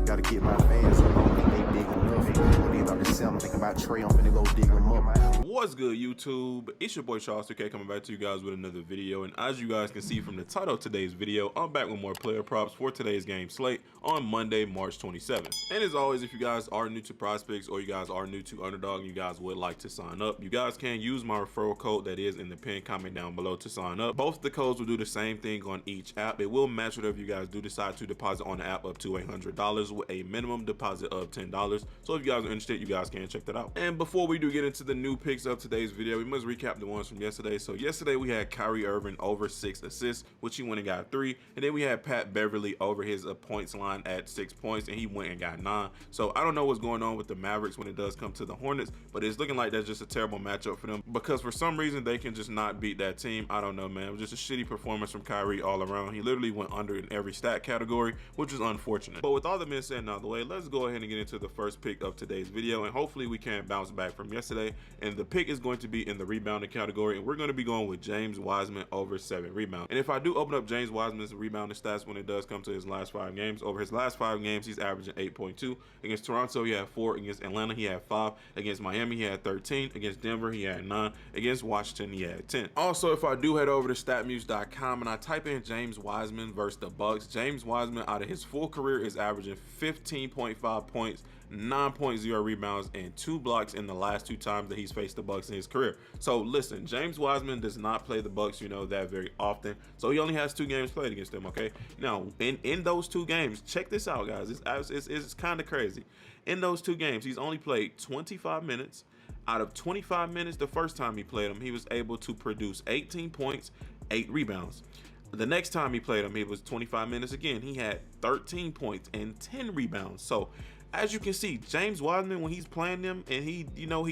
Gotta get my fans, I don't think they big enough. When they start to sell, I'm thinking about Trey, I'm finna go dig them up. What's good, YouTube? It's your boy Charles 2K coming back to you guys with another video. And as you guys can see from the title of today's video, I'm back with more player props for today's game slate on Monday, March 27th. And as always, if you guys are new to PrizePicks or you guys are new to Underdog and you guys would like to sign up, you guys can use my referral code that is in the pinned comment down below to sign up. Both the codes will do the same thing on each app. It will match whatever you guys do decide to deposit on the app up to $100 with a minimum deposit of $10. So if you guys are interested, you guys can check that out. And before we do get into the new picks of today's video, we must recap the ones from yesterday. So yesterday we had Kyrie Irving over 6 assists, which he went and got 3, and then we had Pat Beverly over his points line at 6 points, and he went and got 9. So I don't know what's going on with the Mavericks when it does come to the Hornets, but it's looking like that's just a terrible matchup for them because for some reason they can just not beat that team. I don't know, man. It was just a shitty performance from Kyrie all around. He literally went under in every stat category, which is unfortunate. But with all the men said and out of the way, let's go ahead and get into the first pick of today's video, and hopefully we can bounce back from yesterday. And the pick is going to be in the rebounding category, and we're going to be going with James Wiseman over 7 rebounds. And if I do open up James Wiseman's rebounding stats when it does come to his last 5 games, over his last 5 games he's averaging 8.2. Against Toronto he had 4, against Atlanta he had 5, against Miami he had 13, against Denver he had 9, against Washington he had 10. Also, if I do head over to statmuse.com and I type in James Wiseman versus the Bucks, James Wiseman out of his full career is averaging 15.5 points, 9.0 rebounds, and 2 blocks in the last 2 times that he's faced the Bucks in his career. So listen, James Wiseman does not play the Bucks, you know, that very often. So he only has 2 games played against them, okay? Now, in those 2 games, check this out, guys. It's kind of crazy. In those 2 games, he's only played 25 minutes. Out of 25 minutes, the first time he played him, he was able to produce 18 points, 8 rebounds. The next time he played him, it was 25 minutes again. He had 13 points and 10 rebounds. So as you can see, James Wiseman, when he's playing them, and he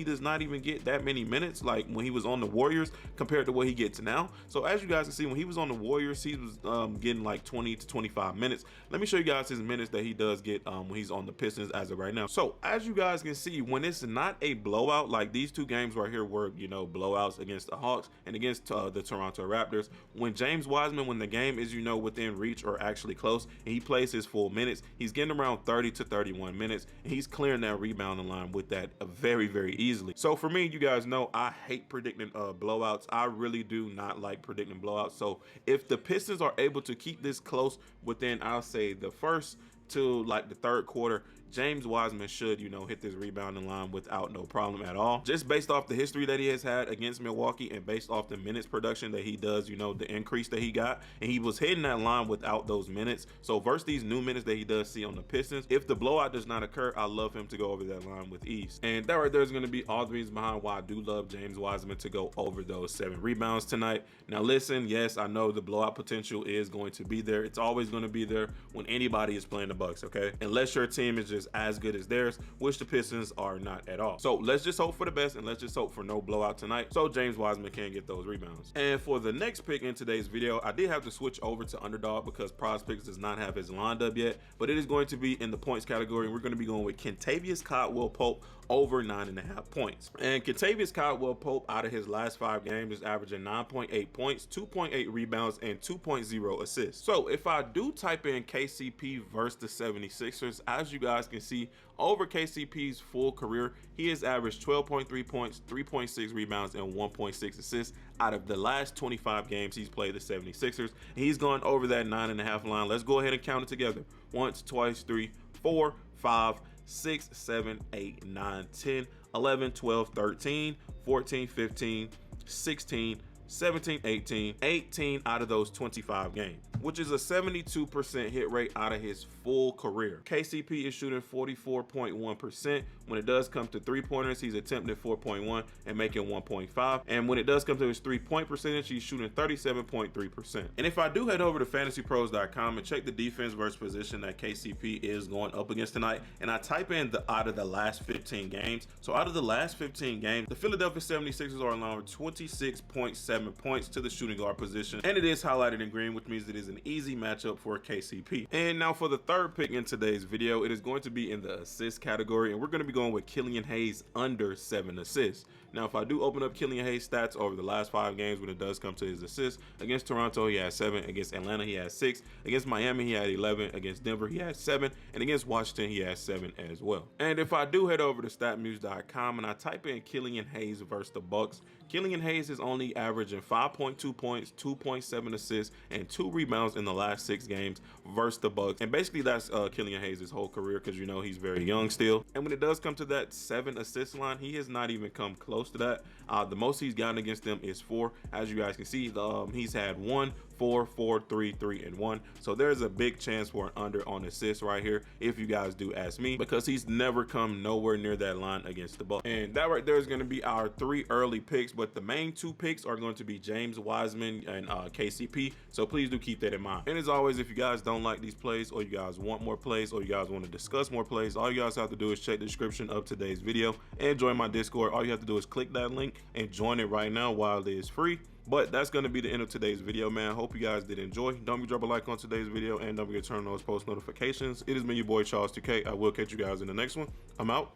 does not even get that many minutes like when he was on the Warriors compared to what he gets now. So as you guys can see, when he was on the Warriors, he was getting like 20 to 25 minutes. Let me show you guys his minutes that he does get when he's on the Pistons as of right now. So as you guys can see, when it's not a blowout, like these 2 games right here were, you know, blowouts against the Hawks and against the Toronto Raptors. When James Wiseman, when the game is, you know, within reach or actually close, and he plays his full minutes, he's getting around 30 to 31 minutes. And he's clearing that rebounding line with that very, very easily. So for me, you guys know I hate predicting blowouts. I really do not like predicting blowouts. So if the Pistons are able to keep this close within, I'll say, the first to like the 3rd quarter, James Wiseman should, you know, hit this rebounding line without no problem at all. Just based off the history that he has had against Milwaukee and based off the minutes production that he does, you know, the increase that he got, and he was hitting that line without those minutes. So versus these new minutes that he does see on the Pistons, if the blowout does not occur, I love him to go over that line with ease. And that right there is going to be all the reasons behind why I do love James Wiseman to go over those 7 rebounds tonight. Now listen, yes, I know the blowout potential is going to be there. It's always going to be there when anybody is playing the Bucks, okay? Unless your team is just as good as theirs, which the Pistons are not at all. So let's just hope for the best, and let's just hope for no blowout tonight so James Wiseman can get those rebounds. And for the next pick in today's video, I did have to switch over to Underdog because PrizePicks does not have his lined up yet, but it is going to be in the points category. We're going to be going with Kentavious Caldwell-Pope over 9.5 points. And Kentavious Caldwell-Pope out of his last 5 games is averaging 9.8 points, 2.8 rebounds, and 2.0 assists. So if I do type in KCP versus the 76ers, as you guys can see, over KCP's full career, he has averaged 12.3 points, 3.6 rebounds, and 1.6 assists out of the last 25 games he's played the 76ers. And he's gone over that 9.5 line. Let's go ahead and count it together. 1, 2, 3, 4, 5, 6, 7, 8, 9, 10, 11, 12, 13, 14, 15, 16, 17, 18 out of those 25 games, which is a 72% hit rate out of his full career. KCP is shooting 44.1%. When it does come to 3-pointers, he's attempting 4.1 and making 1.5. And when it does come to his 3-point percentage, he's shooting 37.3%. And if I do head over to fantasypros.com and check the defense versus position that KCP is going up against tonight, and I type in the out of the last 15 games. So out of the last 15 games, the Philadelphia 76ers are allowing 26.7 7 points to the shooting guard position, and it is highlighted in green, which means it is an easy matchup for KCP. And now for the third pick in today's video, it is going to be in the assist category, and we're going to be going with Killian Hayes under 7 assists. Now, if I do open up Killian Hayes stats over the last 5 games when it does come to his assists, against Toronto he had 7, against Atlanta he had 6, against Miami he had 11, against Denver he had 7, and against Washington he had 7 as well. And if I do head over to statmuse.com and I type in Killian Hayes versus the Bucks, Killian Hayes is only averaging 5.2 points, 2.7 assists, and 2 rebounds in the last 6 games versus the Bucks. And basically that's Killian Hayes' whole career, because you know he's very young still. And when it does come to that 7 assist line, he has not even come close to that. The most he's gotten against them is 4. As you guys can see, he's had 1, 4, 4, 3, 3, and 1. So there's a big chance for an under on assists right here, if you guys do ask me, because he's never come nowhere near that line against the Bucks. And that right there is going to be our 3 early picks, but the main 2 picks are going to be James Wiseman and KCP. So please do keep that in mind. And as always, if you guys don't like these plays, or you guys want more plays, or you guys want to discuss more plays, all you guys have to do is check the description of today's video and join my Discord. All you have to do is click that link and join it right now while it is free. But that's going to be the end of today's video, man. Hope you guys did enjoy. Don't forget to drop a like on today's video, and don't forget to turn on those post notifications. It has been your boy Charles 2K. I will catch you guys in the next one. I'm out.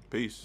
Peace.